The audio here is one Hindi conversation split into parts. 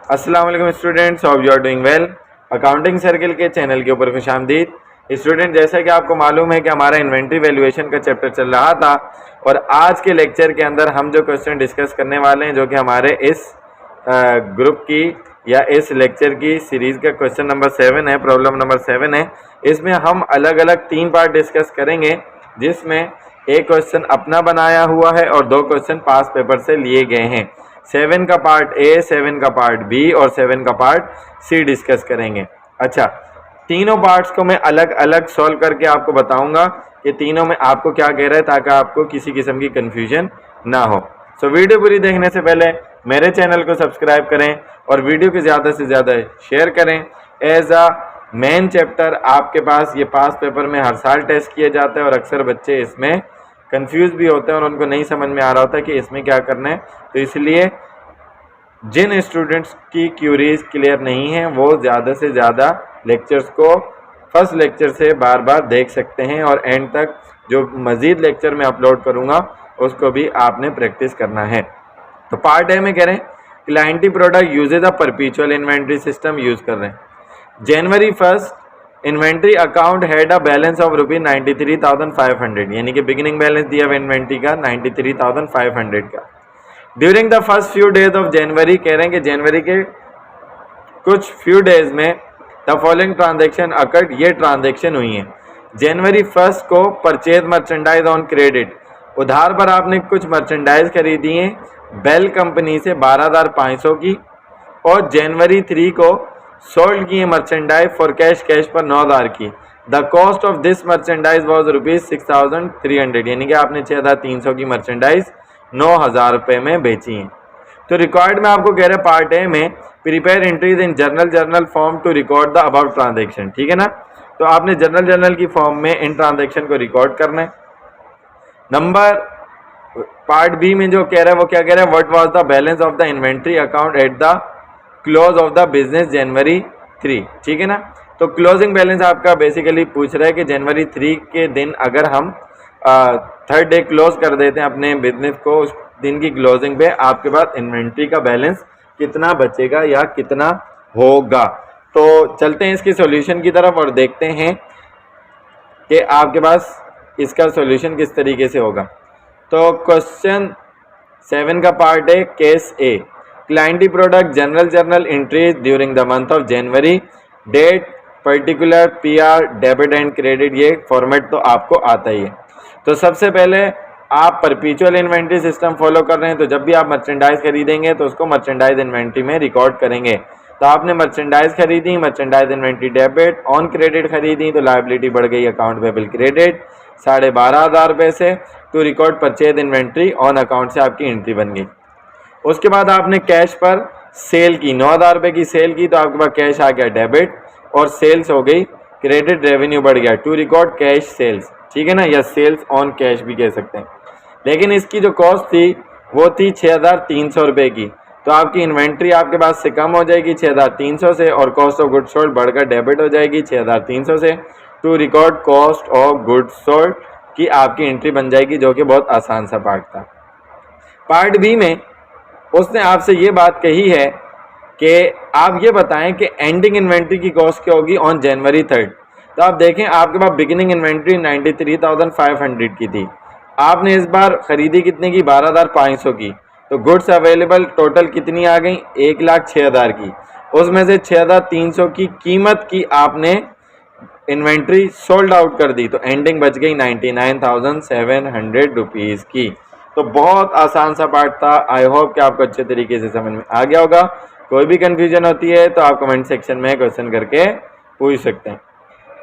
अस्सलाम वालेकुम students, hope you are doing well. Accounting circle के चैनल के ऊपर खुशामदीद। स्टूडेंट, जैसा कि आपको मालूम है कि हमारा इन्वेंट्री वैल्यूएशन का चैप्टर चल रहा था और आज के लेक्चर के अंदर हम जो क्वेश्चन डिस्कस करने वाले हैं, जो कि हमारे इस ग्रुप की या इस लेक्चर की सीरीज का क्वेश्चन नंबर 7 है, प्रॉब्लम नंबर 7 है। इसमें हम अलग अलग 3 पार्ट डिस्कस करेंगे, जिसमें एक क्वेश्चन अपना बनाया हुआ है और 2 क्वेश्चन पास पेपर से लिए गए हैं। 7 का पार्ट ए, 7 का पार्ट बी और 7 का पार्ट सी डिस्कस करेंगे। अच्छा, तीनों पार्ट्स को मैं अलग अलग सॉल्व करके आपको बताऊंगा कि तीनों में आपको क्या कह रहा है, ताकि आपको किसी किस्म की कंफ्यूजन ना हो। सो वीडियो पूरी देखने से पहले मेरे चैनल को सब्सक्राइब करें और वीडियो को ज़्यादा से ज़्यादा शेयर करें। एज अ मेन चैप्टर आपके पास ये पास पेपर में हर साल टेस्ट किया जाता है और अक्सर बच्चे इसमें कंफ्यूज भी होते हैं और उनको नहीं समझ में आ रहा होता कि इसमें क्या करना है। तो इसलिए जिन स्टूडेंट्स की क्यूरीज क्लियर नहीं है वो ज़्यादा से ज़्यादा लेक्चर्स को फर्स्ट लेक्चर से बार बार देख सकते हैं और एंड तक जो मज़ीद लेक्चर मैं अपलोड करूँगा उसको भी आपने प्रैक्टिस करना है। तो पार्ट ए में कह रहे हैं Clientee product uses a perpetual inventory system use कर रहे हैं। January 1 inventory account had a balance of ₹93,500, यानी कि बिगिनिंग बैलेंस दिया हुआ इन्वेंट्री का 93,500 का। During the first few days of January, कह रहे हैं कि जनवरी के कुछ फ्यू डेज में द फॉलोइंग ट्रांजेक्शन अकर्ड, ये ट्रांजेक्शन हुई है। जनवरी 1 को परचेज मर्चेंडाइज ऑन क्रेडिट, उधार पर आपने कुछ मर्चेंडाइज खरीदी है बेल कंपनी से 12,500 की, और जनवरी 3 को सोल्ड की है मर्चेंडाइज फॉर कैश पर 9,000 की। The cost of this merchandise was ₹6,300, यानी कि आपने 6,300 की मर्चेंडाइज 9,000 रुपये में बेची हैं। तो रिकॉर्ड में आपको कह रहे हैं पार्ट ए में prepare entries in journal form to record the above transaction, ठीक है ना। तो आपने जर्नल की फॉर्म में इन ट्रांजेक्शन को रिकॉर्ड करना है। नंबर पार्ट बी में जो कह रहा है वो क्या कह रहा है, what was the balance of the inventory account at the close of the business January 3, ठीक है ना। तो क्लोजिंग बैलेंस आपका बेसिकली पूछ रहा है कि जनवरी 3 के दिन अगर हम थर्ड डे क्लोज कर देते हैं अपने बिजनेस को, उस दिन की क्लोजिंग पे आपके पास इन्वेंट्री का बैलेंस कितना बचेगा या कितना होगा। तो चलते हैं इसके सॉल्यूशन की तरफ और देखते हैं कि आपके पास इसका सॉल्यूशन किस तरीके से होगा। तो क्वेश्चन 7 का पार्ट है case A, Clientee product journal entries during the month of January, date particular PR debit and credit, ये फॉर्मेट तो आपको आता ही है। तो सबसे पहले आप परपेचुअल इन्वेंट्री सिस्टम फॉलो कर रहे हैं, तो जब भी आप मर्चेंडाइज खरीदेंगे तो उसको मर्चेंडाइज इन्वेंट्री में रिकॉर्ड करेंगे। तो आपने मर्चेंडाइज खरीदी, merchandise inventory debit, on credit खरीदी तो लायबिलिटी बढ़ गई अकाउंट पेबल क्रेडिट 12,500 रुपये से, to record purchase inventory on account से आपकी एंट्री बन गई। उसके बाद आपने कैश पर सेल की 9,000 रुपये की सेल की, तो आपके पास कैश आ गया डेबिट और सेल्स हो गई क्रेडिट, रेवेन्यू बढ़ गया, टू रिकॉर्ड कैश सेल्स, ठीक है ना, या सेल्स ऑन कैश भी कह सकते हैं। लेकिन इसकी जो कॉस्ट थी वो थी 6,300 रुपये की, तो आपकी इन्वेंट्री आपके पास से कम हो जाएगी 6,300 से और कॉस्ट ऑफ गुड्स सोल्ड बढ़कर डेबिट हो जाएगी 6,300 से, to record cost of goods sold की आपकी एंट्री बन जाएगी, जो कि बहुत आसान सा पार्ट था। पार्ट बी में उसने आपसे ये बात कही है कि आप ये बताएं कि एंडिंग इन्वेंट्री की कॉस्ट क्या होगी ऑन जनवरी 3। तो आप देखें आपके पास बिगिनिंग इन्वेंट्री 93,500 की थी, आपने इस बार खरीदी कितने की 12,500 की, तो गुड्स अवेलेबल टोटल कितनी आ गई 1,06,000 की, उसमें से 6,300 की कीमत की आपने इन्वेंट्री सोल्ड आउट कर दी, तो एंडिंग बच गई 99,700 रुपीज़ की। तो बहुत आसान सा पार्ट था। आई होप कि आपको अच्छे तरीके से समझ में आ गया होगा। कोई भी कंफ्यूजन होती है तो आप कमेंट सेक्शन में क्वेश्चन करके पूछ सकते हैं।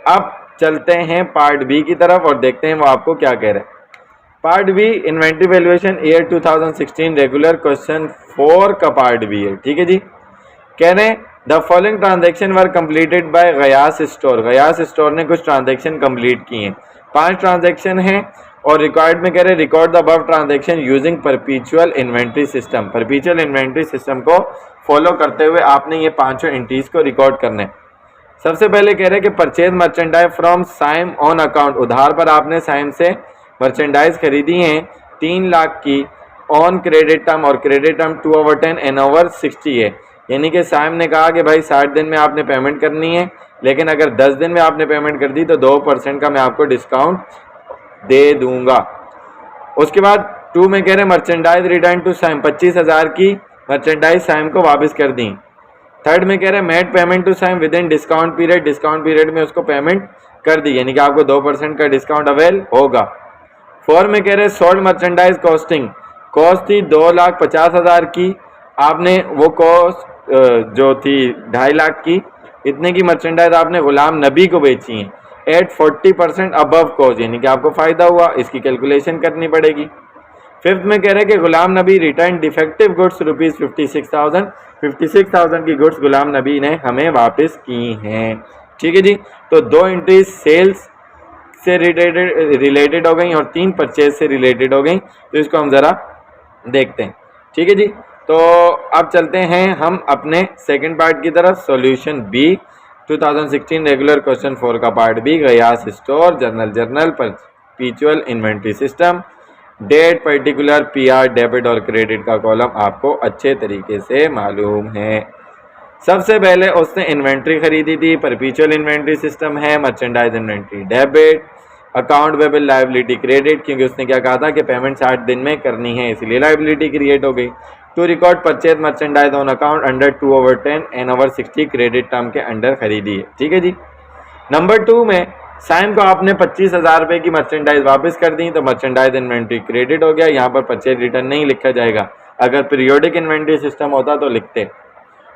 अब चलते हैं पार्ट बी की तरफ और देखते हैं वो आपको क्या कह रहे हैं। Part B inventory valuation year 2016 regular, question 4 का पार्ट बी है, ठीक है जी। कह रहे हैं the following transaction were completed by Gayas store, Gayas store ने कुछ ट्रांजेक्शन कंप्लीट किए हैं, 5 ट्रांजेक्शन हैं और रिकॉर्ड में कह रहे record the above transaction using perpetual inventory system, perpetual inventory system को फॉलो करते हुए आपने ये 5 एंट्रीज को रिकॉर्ड करने। सबसे पहले कह रहे हैं कि purchase merchandise from Saim on account, उधार पर आपने साइम से मर्चेंडाइज खरीदी हैं 3 लाख की ऑन क्रेडिट टर्म, और क्रेडिट टर्म 2/10 N/60 है, यानी कि साइम ने कहा कि भाई 60 दिन में आपने पेमेंट करनी है, लेकिन अगर 10 दिन में आपने पेमेंट कर दी तो 2% का मैं आपको डिस्काउंट दे दूंगा। उसके बाद 2 में कह रहे मर्चेंडाइज रिटर्न टू साइम, 25,000 की मर्चेंडाइज साइम को वापस कर दी। 3rd में कह रहे made payment to Saim within discount period, discount period में उसको पेमेंट कर दी, यानी कि आपको 2% का डिस्काउंट अवेल होगा। 4 में कह रहे सोल्ड मर्चेंडाइज कॉस्टिंग, कॉस्ट थी 2,50,000 की, आपने वो कॉस्ट जो थी 2.5 लाख की, इतने की मर्चेंडाइज आपने गुलाम नबी को बेची है एट 40% अबव कॉस्ट, यानी कि आपको फायदा हुआ, इसकी कैलकुलेशन करनी पड़ेगी। 5th में कह रहे कि Ghulam Nabi return defective goods rupees 56,000 की गुड्स गुलाम नबी ने हमें वापस की हैं। ठीक है जी, तो 2 एंट्रीज सेल्स से रिलेटेड हो गई और 3 परचेज से रिलेटेड हो गई, तो इसको हम ज़रा देखते हैं। ठीक है जी, तो अब चलते हैं हम अपने सेकंड पार्ट की तरफ, सॉल्यूशन बी 2016 रेगुलर क्वेश्चन 4 का part B, Gayas store journal perpetual inventory system, date particular PR debit और क्रेडिट का कॉलम आपको अच्छे तरीके से मालूम है। सबसे पहले उसने इन्वेंट्री खरीदी थी, परपेचुअल इन्वेंट्री सिस्टम है, merchandise inventory debit, account payable liability credit, क्योंकि उसने क्या कहा था कि पेमेंट 60 दिन में करनी है, इसलिए लायबिलिटी क्रिएट हो गई। To record purchase merchandise on account under 2/10 N/60 credit term के अंडर खरीदी है। ठीक है जी। नंबर 2 में साइम को आपने 25,000 रुपये की मर्चेंडाइज वापस कर दी, तो मर्चेंडाइज इन्वेंट्री क्रेडिट हो गया, यहाँ पर परचेज रिटर्न नहीं लिखा जाएगा, अगर पीरियोडिक इन्वेंट्री सिस्टम होता तो लिखते,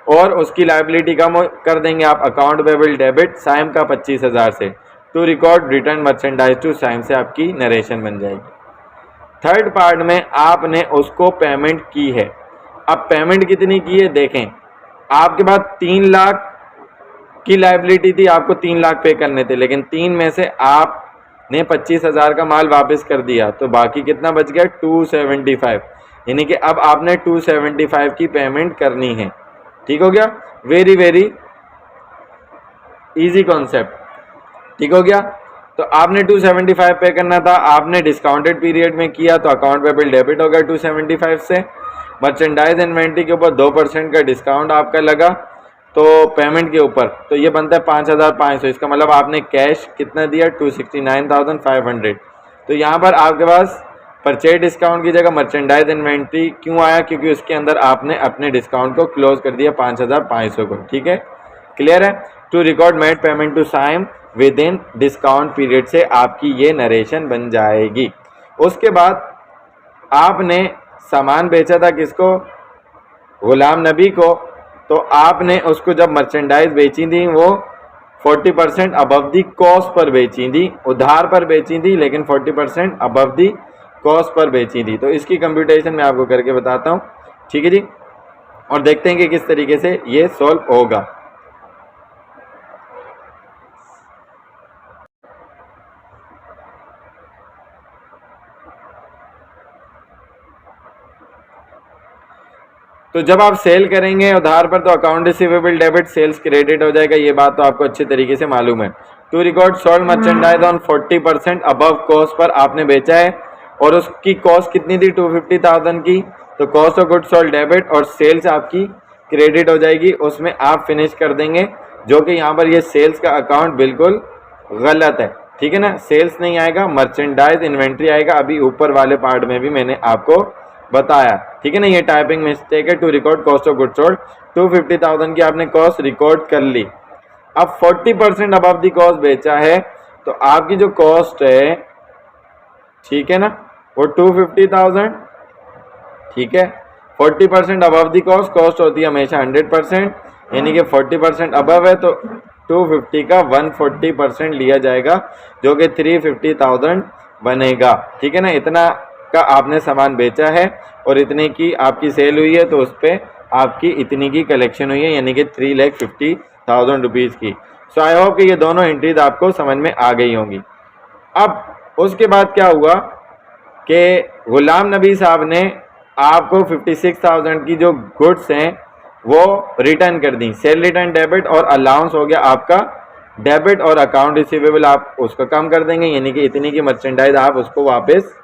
और उसकी लायबिलिटी कम कर देंगे आप, अकाउंट पेबल डेबिट साइम का 25,000 से, to record return merchandise to Saim से आपकी नरेशन बन जाएगी। 3rd पार्ट में आपने उसको पेमेंट की है, अब पेमेंट कितनी की है देखें, आपके पास 3 लाख की लायबिलिटी थी, आपको 3 लाख पे करने थे, लेकिन 3 में से आपने 25,000 का माल वापस कर दिया, तो बाकी कितना बच गया 275, यानी कि अब आपने 275 की पेमेंट करनी है। ठीक हो गया, वेरी वेरी इजी कॉन्सेप्ट। ठीक हो गया, तो आपने 275 पे करना था, आपने डिस्काउंटेड पीरियड में किया, तो अकाउंट पेबल डेबिट हो गया 275 से, मर्चेंडाइज इन्वेंट्री के ऊपर 2% का डिस्काउंट आपका लगा, तो पेमेंट के ऊपर तो ये बनता है 5,500, इसका मतलब आपने कैश कितना दिया 269,500। तो यहाँ पर आपके पास परचेज डिस्काउंट की जगह मर्चेंडाइज इन्वेंट्री क्यों आया, क्योंकि उसके अंदर आपने अपने डिस्काउंट को क्लोज कर दिया 5,500 को। ठीक है, क्लियर है। To record made payment to Saim within discount period से आपकी ये नरेशन बन जाएगी। उसके बाद आपने सामान बेचा था किसको, गुलाम नबी को, तो आपने उसको जब मर्चेंडाइज बेची थी वो 40% अबव दी कॉस्ट पर बेची थी, उधार पर बेची थी, लेकिन 40% अबव दी कॉस्ट पर बेची थी। तो इसकी कंप्यूटेशन मैं आपको करके बताता हूँ। ठीक है जी, और देखते हैं कि किस तरीके से ये सॉल्व होगा। तो जब आप सेल करेंगे उधार पर, तो account receivable debit sales credit हो जाएगा, ये बात तो आपको अच्छे तरीके से मालूम है। To record sold merchandise on 40% above cost पर आपने बेचा है, और उसकी कॉस्ट कितनी थी 250,000 की, तो cost of good sold debit और सेल्स आपकी क्रेडिट हो जाएगी, उसमें आप फिनिश कर देंगे, जो कि यहाँ पर ये सेल्स का अकाउंट बिल्कुल गलत है। ठीक है ना, सेल्स नहीं आएगा, मर्चेंडाइज इन्वेंट्री आएगा, अभी ऊपर वाले पार्ट में भी मैंने आपको बताया। ठीक है ना, ये टाइपिंग मिस्टेक है। To record cost of good sold 250,000 की आपने कॉस्ट रिकॉर्ड कर ली, अब 40% अबव दी कॉस्ट बेचा है, तो आपकी जो कॉस्ट है, ठीक है ना, वो 250,000। ठीक है, 40% अबव दी कॉस्ट, कॉस्ट होती है हमेशा 100%, यानी कि 40% अबव है, तो 250 का 140% लिया जाएगा, जो कि 350,000 बनेगा। ठीक है ना, इतना का आपने सामान बेचा है और इतने की आपकी सेल हुई है, तो उस पर आपकी इतनी की कलेक्शन हुई है, यानी कि 3,50,000 रुपीज़ की। सो आई होप कि ये दोनों एंट्रीज आपको समझ में आ गई होंगी। अब उसके बाद क्या हुआ कि गुलाम नबी साहब ने आपको 56,000 की जो गुड्स हैं वो रिटर्न कर दी, सेल रिटर्न डेबिट और अलाउंस हो गया आपका डेबिट, और अकाउंट रिसीवेबल आप उसका कम कर देंगे, यानी कि इतनी की मर्चेंडाइज आप उसको वापस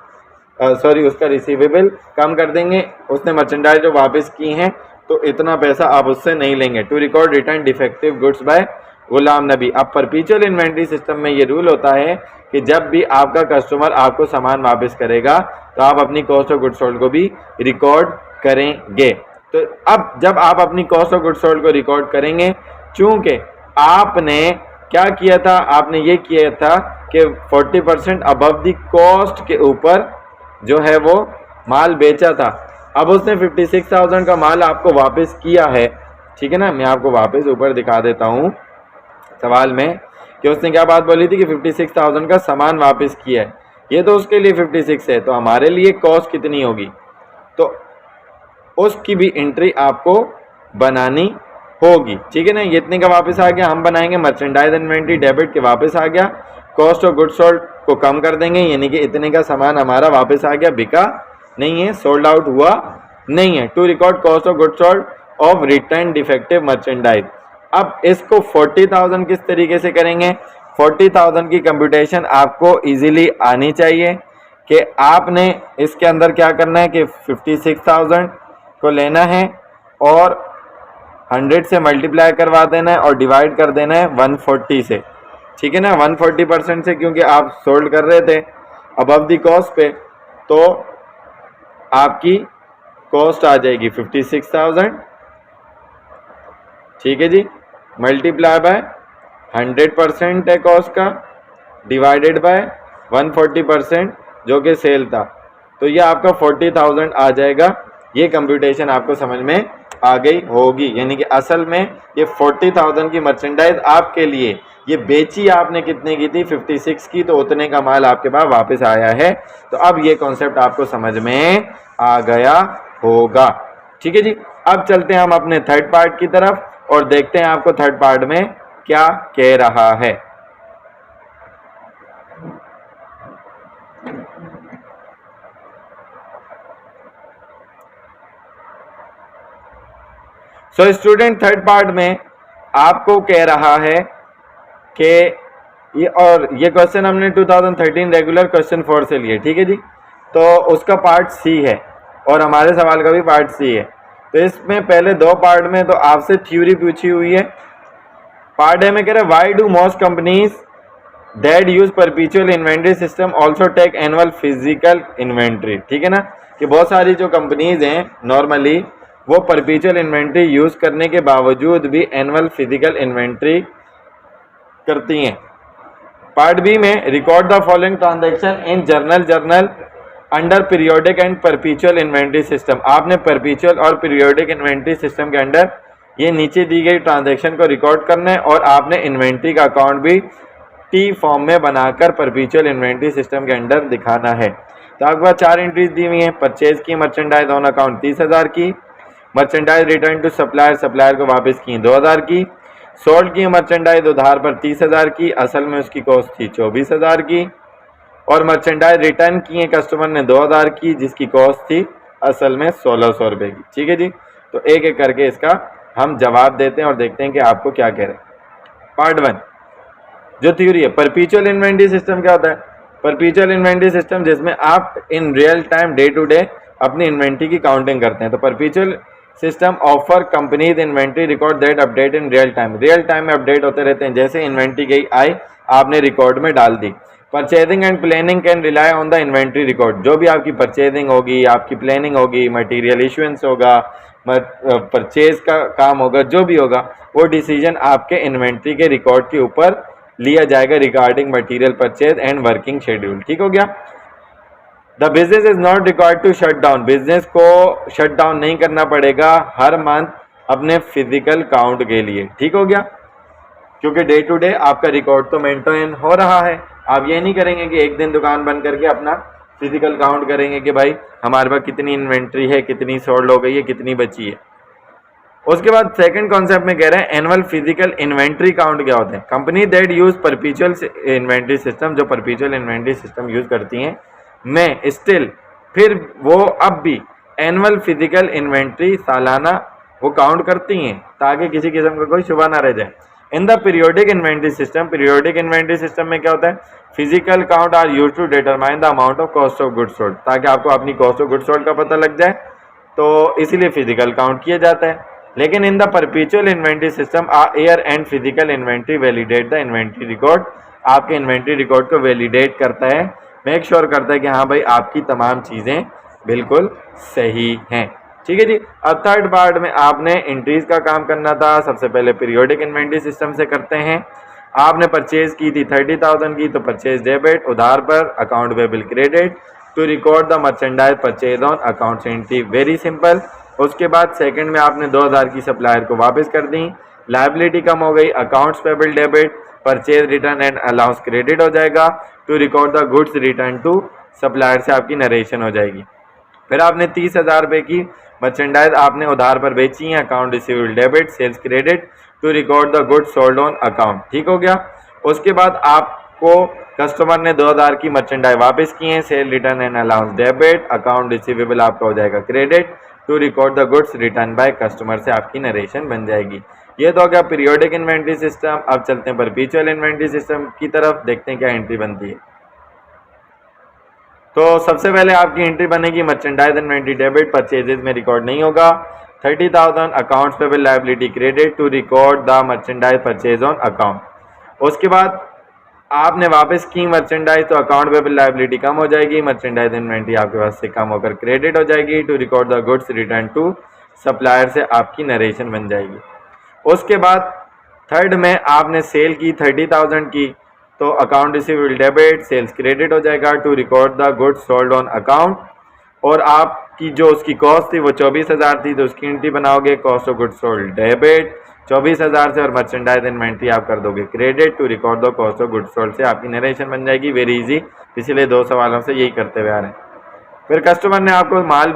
उसका रिसीवेबल कम कर देंगे। उसने मर्चेंडाइज जो वापस की हैं, तो इतना पैसा आप उससे नहीं लेंगे। To record return defective goods by Ghulam Nabi. अब परपीचुअल इन्वेंट्री सिस्टम में ये रूल होता है कि जब भी आपका कस्टमर आपको सामान वापस करेगा तो आप अपनी कॉस्ट ऑफ गुड्स सोल्ड को भी रिकॉर्ड करेंगे। तो अब जब आप अपनी कॉस्ट ऑफ गुड्स सोल्ड को रिकॉर्ड करेंगे, चूंकि आपने क्या किया था, आपने ये किया था कि 40% अबव द कॉस्ट के ऊपर जो है वो माल बेचा था। अब उसने 56,000 का माल आपको वापस किया है, ठीक है ना। मैं आपको वापस ऊपर दिखा देता हूँ सवाल में कि उसने क्या बात बोली थी कि 56,000 का सामान वापस किया है। ये तो उसके लिए 56 है, तो हमारे लिए कॉस्ट कितनी होगी, तो उसकी भी एंट्री आपको बनानी होगी, ठीक है ना। ये इतने का वापस आ गया, हम बनाएंगे मर्चेंडाइज इन्वेंट्री डेबिट के वापस आ गया, कॉस्ट ऑफ गुड्स सोल्ड को कम कर देंगे, यानी कि इतने का सामान हमारा वापस आ गया, बिका नहीं है, सोल्ड आउट हुआ नहीं है। To record cost of goods sold of return defective merchandise. अब इसको 40,000 किस तरीके से करेंगे, 40,000 की कंप्यूटेशन आपको इजीली आनी चाहिए कि आपने इसके अंदर क्या करना है कि 56,000 को लेना है और 100 से मल्टीप्लाई करवा देना है और डिवाइड कर देना है 140 से, ठीक है ना। 140% से, क्योंकि आप सोल्ड कर रहे थे अबव दी कॉस्ट पे, तो आपकी कॉस्ट आ जाएगी 56,000, ठीक है जी, मल्टीप्लाई बाय 100% है कॉस्ट का, डिवाइडेड बाय 140% जो कि सेल था, तो ये आपका 40,000 आ जाएगा। ये कंप्यूटेशन आपको समझ में आ गई होगी, यानी कि असल में ये 40,000 की मर्चेंडाइज आपके लिए ये बेची आपने कितने की थी, 56 की, तो उतने का माल आपके पास वापस आया है। तो अब ये कॉन्सेप्ट आपको समझ में आ गया होगा, ठीक है जी। अब चलते हैं हम अपने थर्ड पार्ट की तरफ और देखते हैं आपको थर्ड पार्ट में क्या कह रहा है। सो स्टूडेंट, थर्ड पार्ट में आपको कह रहा है कि ये क्वेश्चन हमने 2013 रेगुलर क्वेश्चन 4 से लिए, ठीक है जी। तो उसका पार्ट सी है और हमारे सवाल का भी पार्ट सी है। तो इसमें पहले दो पार्ट में तो आपसे थ्योरी पूछी हुई है। पार्ट ए में कह रहे why do most companies that use perpetual inventory system also take annual physical inventory, ठीक है ना, कि बहुत सारी जो कंपनीज हैं नॉर्मली वो परपीचुअल इन्वेंट्री यूज करने के बावजूद भी एनुअल फिजिकल इन्वेंट्री करती हैं। पार्ट बी में record the following transaction in journal under periodic and परपीचुअल inventory system. आपने परपीचुअल और पीरियोडिक इन्वेंट्री सिस्टम के अंडर ये नीचे दी गई ट्रांजैक्शन को रिकॉर्ड करना है और आपने इन्वेंट्री का अकाउंट भी टी फॉर्म में बनाकर परपीचुअल इन्वेंट्री सिस्टम के अंडर दिखाना है। तो आपके पास 4 एंट्रीज दी हुई हैं। परचेज की मर्चेंडाइज ऑन अकाउंट 30,000 की, मर्चेंडाइज रिटर्न टू सप्लायर को वापस की 2,000 की, सोल्ड की मर्चेंडाइज उधार पर 30,000 की, असल में उसकी कॉस्ट थी 24,000 की, और मर्चेंडाइज रिटर्न किए कस्टमर ने 2,000 की जिसकी कॉस्ट थी असल में 1,600 रुपये की, ठीक है जी। तो एक एक करके इसका हम जवाब देते हैं और देखते हैं कि आपको क्या कह रहे हैं। पार्ट 1 जो थ्योरी है, परपीचुअल इन्वेंट्री सिस्टम क्या होता है। परपीचुअल इन्वेंट्री सिस्टम जिसमें आप in real time day to day अपनी इन्वेंट्री की काउंटिंग करते हैं। तो perpetual system offer companies inventory record that update in real time में अपडेट होते रहते हैं। जैसे इन्वेंट्री गई आई आपने रिकॉर्ड में डाल दी। Purchasing and planning can rely on the inventory record. जो भी आपकी परचेजिंग होगी, आपकी प्लानिंग होगी, मटेरियल इशुएंस होगा, परचेज का काम होगा, जो भी होगा वो डिसीजन आपके इन्वेंट्री के रिकॉर्ड के ऊपर लिया जाएगा regarding material purchase and working schedule, ठीक हो गया। The business is not required to shut down. Business को शट डाउन नहीं करना पड़ेगा हर मंथ अपने फिजिकल काउंट के लिए, ठीक हो गया, क्योंकि डे टू डे आपका रिकॉर्ड तो मेंटेन हो रहा है। आप ये नहीं करेंगे कि एक दिन दुकान बंद करके अपना फिजिकल काउंट करेंगे कि भाई हमारे पास कितनी इन्वेंट्री है, कितनी सोल्ड हो गई है, कितनी बची है। उसके बाद सेकंड कॉन्सेप्ट में कह रहे हैं एनुअल फिजिकल इन्वेंट्री काउंट क्या होते हैं। Company that use perpetual inventory system, जो परपीचुअल इन्वेंट्री सिस्टम यूज करती हैं, में स्टिल फिर वो अब भी एनुअल फिजिकल इन्वेंट्री सालाना वो काउंट करती हैं ताकि किसी किस्म का कोई शुबा ना रह जाए। In the periodic inventory system, periodic inventory system में क्या होता है, physical count are use to determine the amount of cost of goods sold, ताकि आपको अपनी कॉस्ट ऑफ गुड्स सोल्ड का पता लग जाए तो इसीलिए फिजिकल काउंट किया जाता है। लेकिन in the perpetual inventory system year and physical inventory validate the inventory record, आपके इन्वेंट्री रिकॉर्ड को वैलिडेट करता है, मेक श्योर करता है कि हाँ भाई आपकी तमाम चीज़ें बिल्कुल सही हैं। ठीक है जी। अब थर्ड पार्ट में आपने एंट्रीज का काम करना था। सबसे पहले पीरियोडिक इन्वेंट्री सिस्टम से करते हैं। आपने परचेज की थी 30,000 की, तो परचेज डेबिट, उधार पर account payable credit to record the merchandise purchase on account entry, very simple. उसके बाद सेकंड में आपने 2000 की सप्लायर को वापस कर दी, लायबिलिटी कम हो गई, accounts payable debit, purchase return and allowance credit हो जाएगा, to record the goods return to supplier से आपकी नरेशन हो जाएगी। फिर आपने 30,000 रुपये की मर्चेंडाइज आपने उधार पर बेची है, account receivable debit, sales credit to record the goods sold on account, ठीक हो गया। उसके बाद आपको कस्टमर ने 2000 की मर्चेंडाइज वापस की है, sale return and allowance debit, account receivable आपका हो जाएगा credit to record the goods return by customer से आपकी नरेशन बन जाएगी। ये तो हो गया पीरियोडिक इन्वेंट्री सिस्टम। अब चलते हैं परपेचुअल इन्वेंट्री सिस्टम की तरफ, देखते हैं क्या एंट्री बनती है। तो सबसे पहले आपकी एंट्री बनेगी मर्चेंडाइज इन्वेंट्री डेबिट, परचेजेस में रिकॉर्ड नहीं होगा, 30,000 accounts payable liability credit to record the merchandise purchase on account. उसके बाद आपने वापस की मर्चेंडाइज, तो अकाउंट पेबल लायबिलिटी कम हो जाएगी, मर्चेंडाइज इन्वेंट्री आपके पास से कम होकर क्रेडिट हो जाएगी, to record the goods return to supplier से आपकी नरेशन बन जाएगी। उसके बाद थर्ड में आपने सेल की 30,000 की, तो account receivable debit, sales credit हो जाएगा, to record the goods sold on account. और आपकी जो उसकी कॉस्ट थी वो 24,000 थी, तो उसकी एंट्री बनाओगे cost of goods sold debit 24,000 से, और मर्चेंडाइज इन्वेंट्री आप कर दोगे credit to record the cost of goods sold से आपकी नरेशन बन जाएगी। वेरी इजी, पिछले 2 सवालों से यही करते हुए आ रहे हैं। फिर कस्टमर ने आपको माल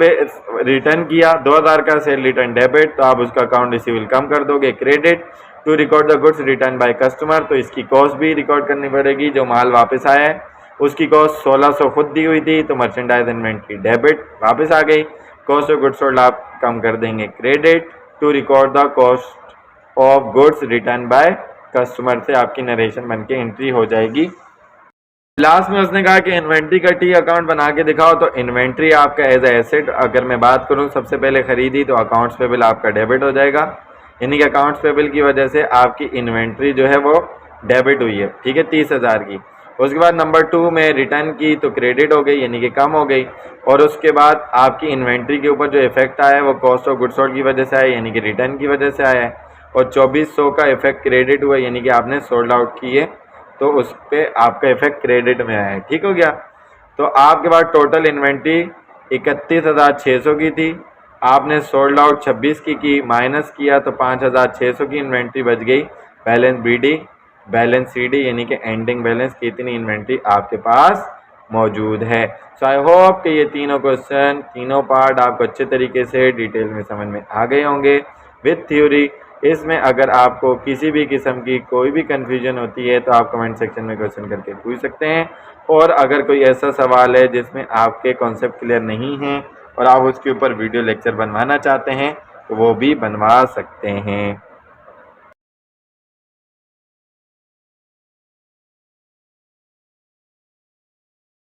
रिटर्न किया, 2000 का सेल रिटर्न डेबिट, तो आप उसका अकाउंट रिसीवेबल कम कर दोगे credit to record the goods return by customer, तो इसकी कॉस्ट भी रिकॉर्ड करनी पड़ेगी। जो माल वापस आया है उसकी कॉस्ट 1600 खुद दी हुई थी, तो मर्चेंडाइज इन्वेंट्री डेबिट वापस आ गई, कॉस्ट ऑफ गुड्स सोल्ड आप कम कर देंगे credit to record the cost of goods return by customer से आपकी नरेशन बन के एंट्री हो जाएगी। लास्ट में उसने कहा कि इन्वेंट्री का टी अकाउंट बना के दिखाओ, तो इन्वेंट्री आपका एज ए एसेट अगर मैं बात करूं सबसे पहले खरीदी, तो अकाउंट्स पेबल आपका डेबिट हो जाएगा, यानी कि अकाउंट्स पेबल की वजह से आपकी इन्वेंट्री जो है वो डेबिट हुई है, ठीक है, 30,000 की। उसके बाद नंबर 2 में रिटर्न की तो क्रेडिट हो गई, यानी कि कम हो गई। और उसके बाद आपकी इन्वेंट्री के ऊपर जो इफेक्ट आया है वो कॉस्ट ऑफ गुड्स सोल्ड की वजह से आया, यानी कि रिटर्न की वजह से आया है। और 2400 का इफेक्ट क्रेडिट हुआ, यानी कि आपने सोल्ड आउट की है, तो उस पर आपका इफेक्ट क्रेडिट में आया है, ठीक हो गया। तो आपके पास टोटल इन्वेंट्री 31,600 की थी, आपने सोल्ड आउट 26 की माइनस किया तो 5,600 की इन्वेंट्री बच गई। बैलेंस BD, बैलेंस CD, यानी कि एंडिंग बैलेंस, कितनी इन्वेंट्री आपके पास मौजूद है। सो आई होप कि ये तीनों क्वेश्चन, तीनों पार्ट आपको अच्छे तरीके से डिटेल में समझ में आ गए होंगे विथ थ्योरी। इसमें अगर आपको किसी भी किस्म की कोई भी कन्फ्यूजन होती है तो आप कमेंट सेक्शन में क्वेश्चन करके पूछ सकते हैं। और अगर कोई ऐसा सवाल है जिसमें आपके कॉन्सेप्ट क्लियर नहीं हैं और आप उसके ऊपर वीडियो लेक्चर बनवाना चाहते हैं तो वो भी बनवा सकते हैं।